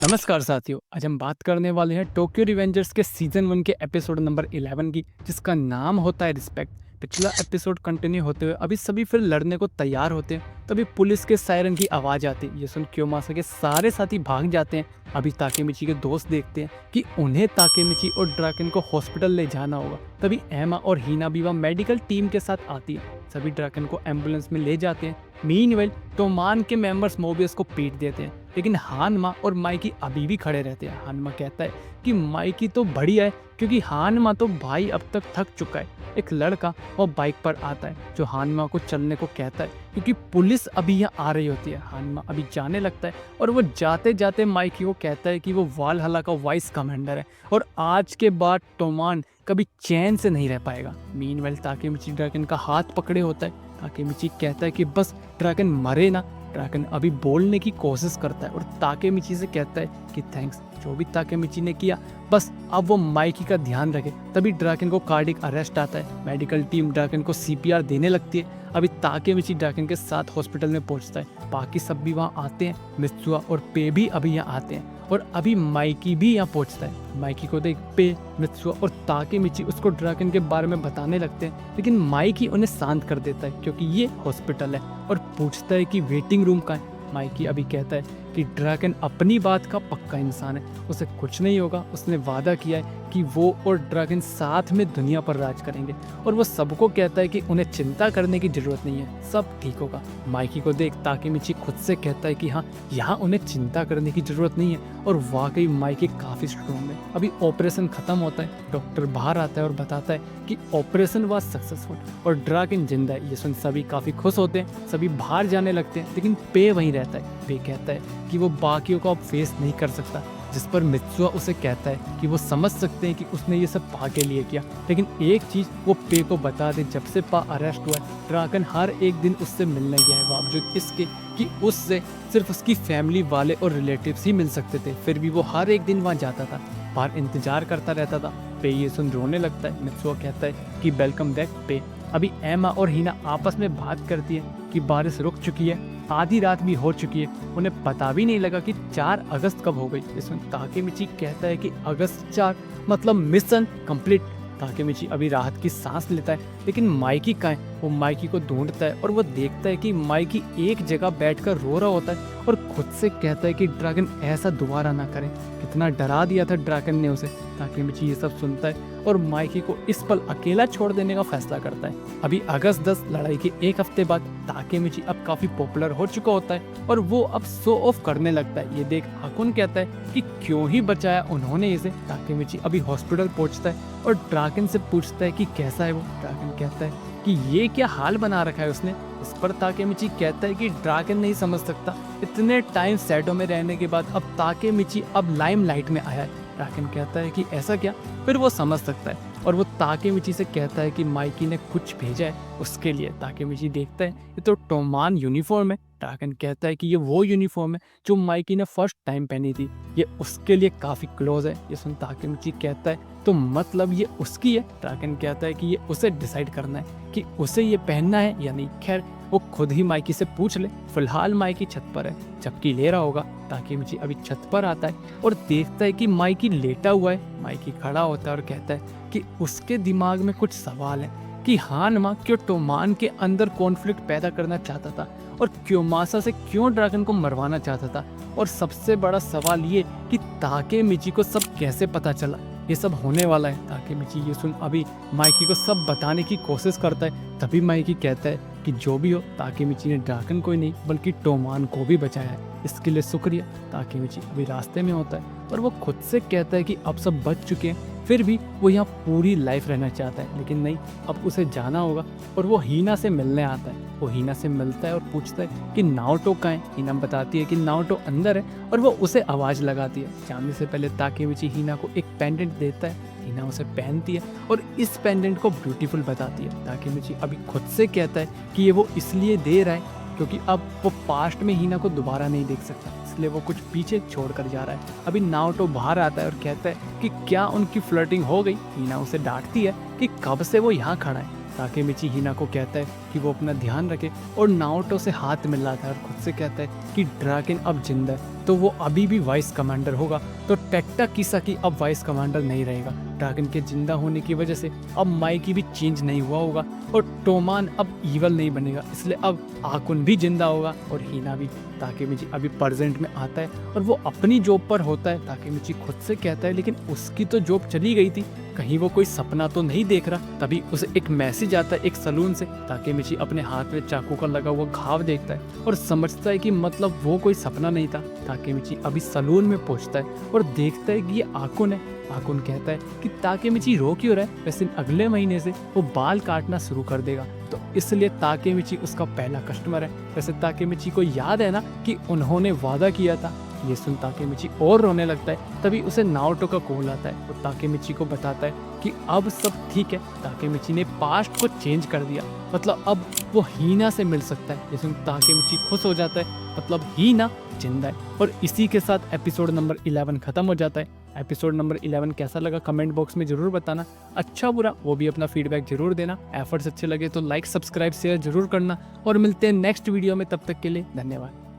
नमस्कार साथियों, आज हम बात करने वाले हैं टोक्यो रिवेंजर्स के सीजन 1 के एपिसोड नंबर 11 की, जिसका नाम होता है रिस्पेक्ट। पिछला एपिसोड कंटिन्यू होते हुए अभी सभी फिर लड़ने को तैयार होते हैं, तभी पुलिस के सायरन की आवाज आती है। ये सुन क्योमासा के सारे साथी भाग जाते हैं। अभी ताकेमिची के दोस्त देखते हैं कि उन्हें ताकेमिची और ड्रैकन को हॉस्पिटल ले जाना होगा। तभी एमा और हिनाबिवा मेडिकल टीम के साथ आती है। सभी ड्रैकन को एम्बुलेंस में ले जाते हैं। मीनवेल टोमान के मेंबर्स मोबियस को पीट देते हैं, लेकिन हानमा और माइकी अभी भी खड़े रहते हैं। हानमा कहता है कि माइकी तो बढ़िया है, क्योंकि हानमा तो भाई अब तक थक चुका है। एक लड़का वो बाइक पर आता है जो हानमा को चलने को कहता है, क्योंकि पुलिस अभी यहाँ आ रही होती है। हानमा अभी जाने लगता है और वो जाते जाते माइकी को कहता है कि वो वालहला का वाइस कमांडर है और आज के बाद टोमान कभी चैन से नहीं रह पाएगा। मीनवेल ताकेमिची ड्रैगन का हाथ पकड़े होता है। ताकेमिची कहता है कि बस ड्रैगन मरे ना। ड्रैगन अभी बोलने की कोशिश करता है और ताकेमिची से कहता है कि थैंक्स जो भी ताकेमिची ने किया, बस अब वो माइकी का ध्यान रखे। तभी ड्रैगन को कार्डिक अरेस्ट आता है। मेडिकल टीम ड्रैगन को सीपीआर देने लगती है। अभी ताकेमिची ड्रैगन के साथ हॉस्पिटल में पहुंचता है। बाकी सब भी वहाँ आते हैं। मित्सुआ और पे भी अभी यहाँ आते हैं और अभी माइकी भी यहाँ पहुंचता है। माइकी को देख पे, मित्सुआ और ताकेमिची उसको ड्रैगन के बारे में बताने लगते हैं, लेकिन माइकी उन्हें शांत कर देता है क्योंकि ये हॉस्पिटल है और पूछता है कि वेटिंग रूम का है। माइकी अभी कहता है कि ड्रैगन अपनी बात का पक्का इंसान है, उसे कुछ नहीं होगा। उसने वादा किया है कि वो और ड्रैगन साथ में दुनिया पर राज करेंगे और वो सबको कहता है कि उन्हें चिंता करने की जरूरत नहीं है, सब ठीक होगा। माइकी को देख ताकेमिची खुद से कहता है कि हाँ, यहाँ उन्हें चिंता करने की जरूरत नहीं है और वाकई माइकी काफी स्ट्रॉन्ग है। अभी ऑपरेशन खत्म होता है। डॉक्टर बाहर आता है और बताता है कि ऑपरेशन वाज सक्सेसफुल और ड्रैगन जिंदा है। ये सुन सभी काफी खुश होते हैं। सभी बाहर जाने लगते हैं, लेकिन पे वहीं रहता है। पे कहता है कि वो बाकियों को अब फेस नहीं कर सकता, जिस पर मित्सुआ उसे कहता है कि वो समझ सकते हैं कि उसने ये सब पा के लिए किया, लेकिन एक चीज वो पे को बता दे, जब से पा अरेस्ट हुआ है ड्रैगन हर एक दिन उससे मिलने गया है, बावजूद इसके कि उससे सिर्फ उसकी फैमिली वाले और रिलेटिव्स ही मिल सकते थे। फिर भी वो हर एक दिन वहाँ जाता था, बाहर इंतजार करता रहता था। पे ये सुन रोने लगता है। मित्सुआ कहता है कि वेलकम बैक पे। अभी एमा और हिना आपस में बात करती है कि बारिश रुक चुकी है, आधी रात भी हो चुकी है। उन्हें पता भी नहीं लगा कि 4 अगस्त कब हो गई। इसमें ताकेमिची कहता है कि अगस्त 4 मतलब मिशन कंप्लीट। ताकेमिची अभी राहत की सांस लेता है, लेकिन माइकी कहाँ है? वो माइकी को ढूंढता है और वो देखता है कि माइकी एक जगह बैठकर रो रहा होता है और खुद से कहता है कि ड्रैगन ऐसा दोबारा ना करे। कितना डरा दिया था ड्रैगन ने उसे। ताकेमिची ये सब सुनता है और माइकी को इस पल अकेला छोड़ देने का फैसला करता है। अभी अगस्त 10 लड़ाई के एक हफ्ते बाद ताकेमिची अब काफी पॉपुलर हो चुका होता है और वो अब शो ऑफ करने लगता है। ये देख हाकुन कहता है कि क्यों ही बचाया उन्होंने इसे। ताकेमिची अभी हॉस्पिटल पहुंचता है और ड्रैगन से पूछता है कि कैसा है वो। ड्रैगन कहता है कि ये क्या हाल बना रखा है उसने। इस पर ताकेमिची कहता है कि ड्रैगन नहीं समझ सकता, इतने टाइम शैडो में रहने के बाद अब ताकेमिची अब लाइमलाइट में आया है। ड्रैगन कहता है कि ऐसा क्या, फिर वो समझ सकता है और वो ताकेमिची से कहता है कि माइकी ने कुछ भेजा है उसके लिए। ताकेमिची देखता है ये तो टोमान यूनिफॉर्म है। ड्रैगन कहता है कि ये वो यूनिफॉर्म है जो माइकी ने फर्स्ट टाइम पहनी थी, ये उसके लिए काफी क्लोज है। ये सुन ताकेमिची कहता है तो मतलब ये उसकी है। ड्रैगन कहता है कि ये उसे डिसाइड करना है कि उसे ये पहनना है या नहीं। खैर वो खुद ही माइकी से पूछ ले। फिलहाल माइकी छत पर है, झपकी ले रहा होगा। ताकेमिची अभी छत पर आता है और देखता है कि माइकी लेटा हुआ है। माइकी खड़ा होता है और कहता है कि उसके दिमाग में कुछ सवाल है कि हानमा क्यों टोमान के अंदर कॉन्फ्लिक्ट पैदा करना चाहता था और क्योमासा से क्यों ड्रैगन को मरवाना चाहता था, और सबसे बड़ा सवाल ये कि ताकेमिची को सब कैसे पता चला। ये सब होने वाला है। ताकेमिची ये सुन अभी माइकी को सब बताने की कोशिश करता है। तभी माइकी कहता है कि जो भी हो, ताकेमिची ने ड्रैगन को ही नहीं बल्कि टोमान को भी बचाया है, इसके लिए शुक्रिया। ताकेमिची अभी रास्ते में होता है और वो खुद से कहता है कि अब सब बच चुके हैं, फिर भी वो यहाँ पूरी लाइफ रहना चाहता है, लेकिन नहीं, अब उसे जाना होगा। और वो हीना से मिलने आता है। वो हीना से मिलता है और पूछता है कि नाओटो कहाँ है। हीना बताती है कि नाओटो अंदर है और वो उसे आवाज़ लगाती है। जाने से पहले ताकेमिची हीना को एक पेंडेंट देता है। हीना उसे पहनती है और इस पेंडेंट को ब्यूटीफुल बताती है। ताकेमिची अभी खुद से कहता है कि ये वो इसलिए दे रहा है क्योंकि अब वो पास्ट में हीना को दोबारा नहीं देख सकता, इसलिए वो कुछ पीछे छोड़कर जा रहा है। अभी नाओटो बाहर आता है और कहता है कि क्या उनकी फ्लर्टिंग हो गई। हीना उसे डांटती है कि कब से वो यहाँ खड़ा है। ताकेमिची हीना को कहता है कि वो अपना ध्यान रखे और नाओटो से हाथ मिलाता है और खुद से कहता है कि ड्रैगन अब जिंदा है तो वो अभी भी वाइस कमांडर होगा। तो टेक्टा किसाकी अब वाइस कमांडर नहीं रहेगा। ड्रैगन के जिंदा होने की वजह से अब माइकी भी चेंज नहीं हुआ होगा और टोमान अब ईवल नहीं बनेगा, इसलिए अब आकुन भी जिंदा होगा और हीना भी। ताकेमिची अभी प्रेजेंट में आता है और वो अपनी जॉब पर होता है। ताकेमिची खुद से कहता है लेकिन उसकी तो जॉब चली गई थी, कहीं वो कोई सपना तो नहीं देख रहा। तभी उसे एक मैसेज आता है एक सलून से। ताकेमिची अपने हाथ में चाकू का लगा हुआ घाव देखता है और समझता है कि मतलब वो कोई सपना नहीं था। ताकेमिची अभी सलून में पहुंचता है और देखता है कि ये आकुन है। आकुन कहता है कि ताकेमिची रो क्यों रहा है, वैसे अगले महीने से वो बाल काटना शुरू कर देगा, तो इसलिए ताकेमिची उसका पहला कस्टमर है। वैसे ताकेमिची को याद है ना कि उन्होंने वादा किया था। ये सुन ताकेमिची और रोने लगता है। तभी उसे नाओटो का कॉल आता है। वो ताकेमिची को बताता है कि अब सब ठीक है, ताकेमिची ने पास्ट को चेंज कर दिया, मतलब अब वो हीना से मिल सकता है। ये सुन ताकेमिची खुश हो जाता है, मतलब हीना जिंदा है। और इसी के साथ एपिसोड नंबर 11 खत्म हो जाता है। एपिसोड नंबर 11 कैसा लगा कमेंट बॉक्स में जरूर बताना, अच्छा बुरा वो भी अपना फीडबैक जरूर देना। एफर्ट्स अच्छे लगे तो लाइक सब्सक्राइब शेयर जरूर करना और मिलते हैं नेक्स्ट वीडियो में, तब तक के लिए धन्यवाद।